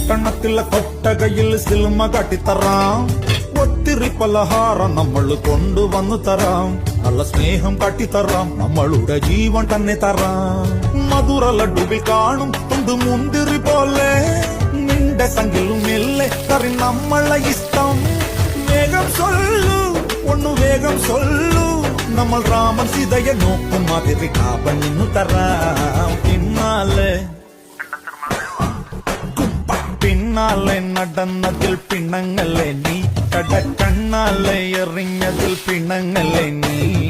പട്ടണത്തിലെ കൊട്ടകയിൽ സിൽമ കാട്ടിത്തറാം. ഒത്തിരി പലഹാരം നമ്മൾ കൊണ്ടുവന്നു തരാം. നല്ല സ്നേഹം കാട്ടിത്തറാം. നമ്മളുടെ ജീവൻ തന്നെ തരാം. മധുര ലഡുവിൽ കാണും തുണ്ട് മുന്തിരി പോലെ. നിന്റെ സംഗിലും മെല്ലെ കറി നമ്മളെ ഇഷ്ടം. വേഗം സൊല്ലു ഒന്നു വേഗം സൊല്ലു. നമ്മൾ രാമൻ സീതയെ നോക്കും മാതിരി കാപ്പൻ നിന്നു തരാം. പിന്നാലെ നടന്നതിൽ പിണങ്ങല്ലേ നീ. കടക്കണ്ണാലെ എറിഞ്ഞതിൽ പിണങ്ങല്ലേ നീ.